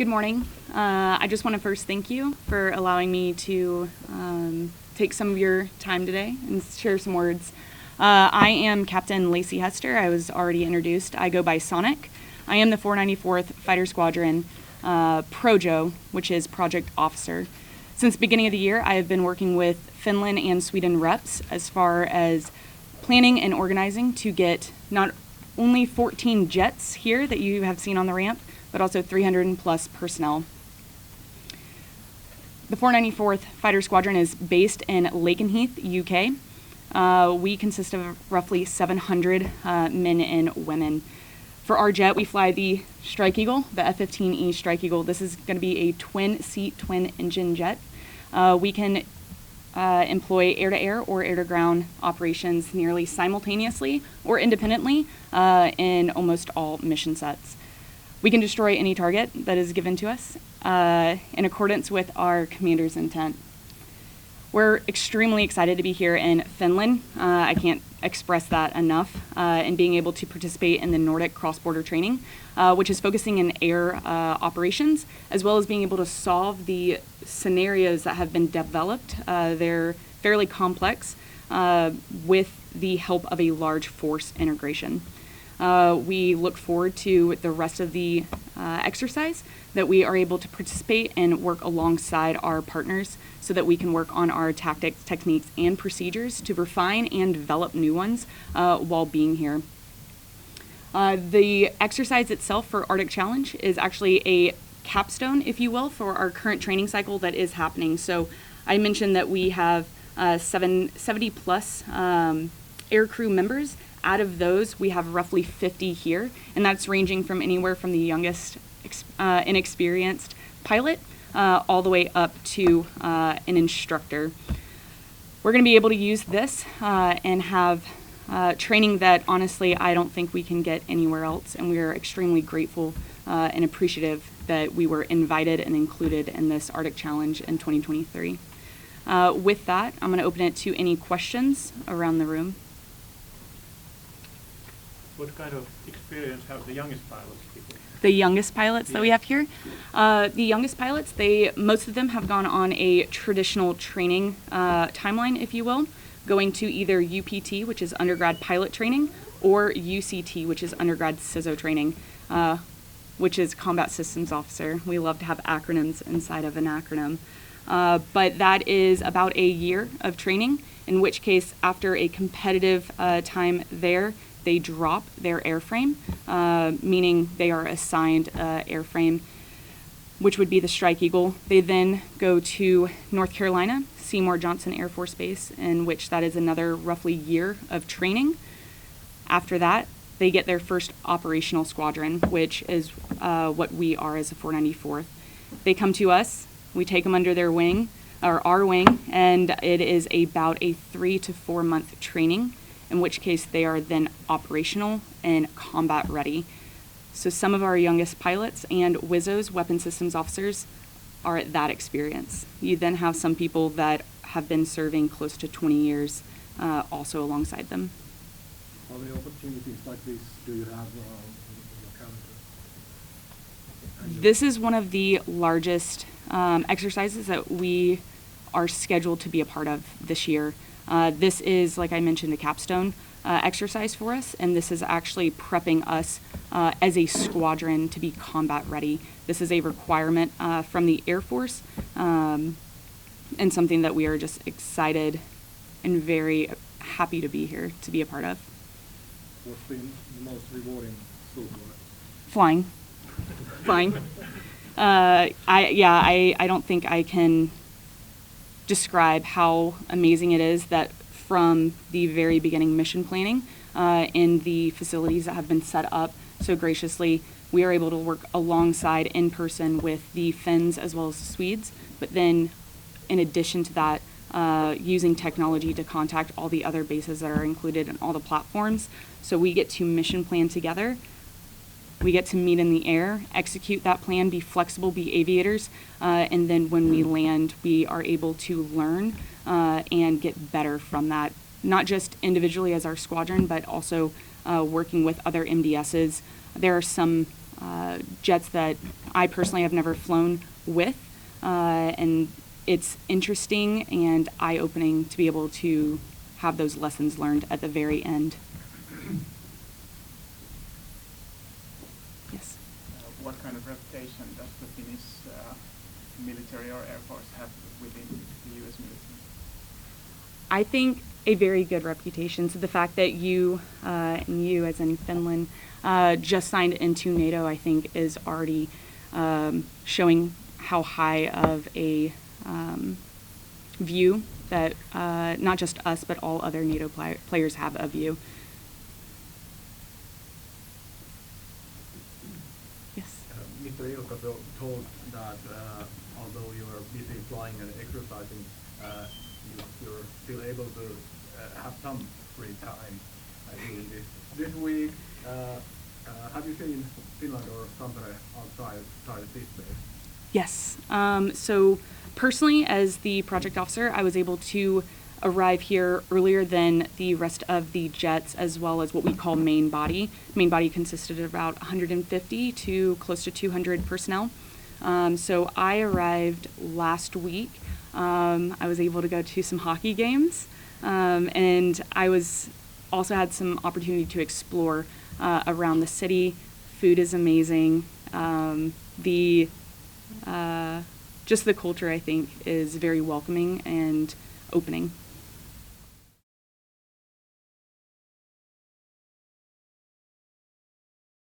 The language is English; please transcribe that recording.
Good morning. I just want to first thank you for allowing me to take some of your time today and share some words. I am Captain Lacie Hester. I was already introduced. I go by Sonic. I am the 494th Fighter Squadron Projo, which is Project Officer. Since the beginning of the year, I have been working with Finland and Sweden reps as far as planning and organizing to get not only 14 jets here that you have seen on the ramp, but also 300 plus personnel. The 494th Fighter Squadron is based in Lakenheath, UK. We consist of roughly 700 men and women. For our jet, we fly the Strike Eagle, the F-15E Strike Eagle. This is going to be a twin-seat, twin-engine jet. We can employ air-to-air or air-to-ground operations nearly simultaneously or independently in almost all mission sets. We can destroy any target that is given to us in accordance with our commander's intent. We're extremely excited to be here in Finland. I can't express that enough. And being able to participate in the Nordic cross-border training, which is focusing in air operations, as well as being able to solve the scenarios that have been developed. They're fairly complex with the help of a large force integration. We look forward to the rest of the exercise, that we are able to participate and work alongside our partners so that we can work on our tactics, techniques, and procedures to refine and develop new ones while being here. The exercise itself for Arctic Challenge is actually a capstone, if you will, for our current training cycle that is happening. So I mentioned that we have 70 plus air crew members. Out of those, we have roughly 50 here, and that's ranging from anywhere from the youngest inexperienced pilot all the way up to an instructor. We're going to be able to use this and have training that honestly I don't think we can get anywhere else, and we are extremely grateful and appreciative that we were invited and included in this Arctic Challenge in 2023. With that, I'm going to open it to any questions around the room. What kind of experience have the youngest pilots? The youngest pilots that we have here? The youngest pilots, most of them have gone on a traditional training timeline, if you will, going to either UPT, which is undergrad pilot training, or UCT, which is undergrad CISO training, which is Combat Systems Officer. We love to have acronyms inside of an acronym. But that is about a year of training, in which case, after a competitive time there, they drop their airframe, meaning they are assigned airframe, which would be the Strike Eagle. They then go to North Carolina, Seymour Johnson Air Force Base, in which that is another roughly year of training. After that, they get their first operational squadron, which is what we are as a 494th. They come to us, we take them under their wing, or our wing, and it is about a 3 to 4 month training, in which case they are then operational and combat ready. So some of our youngest pilots and WISOs, weapon systems officers, are at that experience. You then have some people that have been serving close to 20 years also alongside them. How many opportunities like this do you have in your calendar? This is one of the largest exercises that we are scheduled to be a part of this year. This is, like I mentioned, a capstone exercise for us, and this is actually prepping us as a squadron to be combat ready. This is a requirement from the Air Force, and something that we are just excited and very happy to be here to be a part of. What's been the most rewarding so far? Flying. Flying. I don't think I can describe how amazing it is that from the very beginning mission planning in the facilities that have been set up so graciously, we are able to work alongside in person with the Finns as well as the Swedes, but then in addition to that, using technology to contact all the other bases that are included in all the platforms. So we get to mission plan together. We get to meet in the air, execute that plan, be flexible, be aviators, and then when we land, we are able to learn and get better from that, not just individually as our squadron, but also working with other MDSs. There are some jets that I personally have never flown with, and it's interesting and eye-opening to be able to have those lessons learned at the very end. Yes. What kind of reputation does the Finnish military or Air Force have within the U.S. military? I think a very good reputation. So the fact that you, and you as in Finland, just signed into NATO, I think is already showing how high of a view that not just us but all other NATO players have of you. Yes. Mr. Ilkka told that although you are busy flying and exercising, you're still able to have some free time. During this week, have you seen Finland or Tampere outside this base? Yes. So personally, as the project officer, I was able to arrive here earlier than the rest of the jets, as well as what we call main body. Main body consisted of about 150 to close to 200 personnel. So I arrived last week. I was able to go to some hockey games, and I also had some opportunity to explore around the city. Food is amazing. Just the culture, I think, is very welcoming and opening.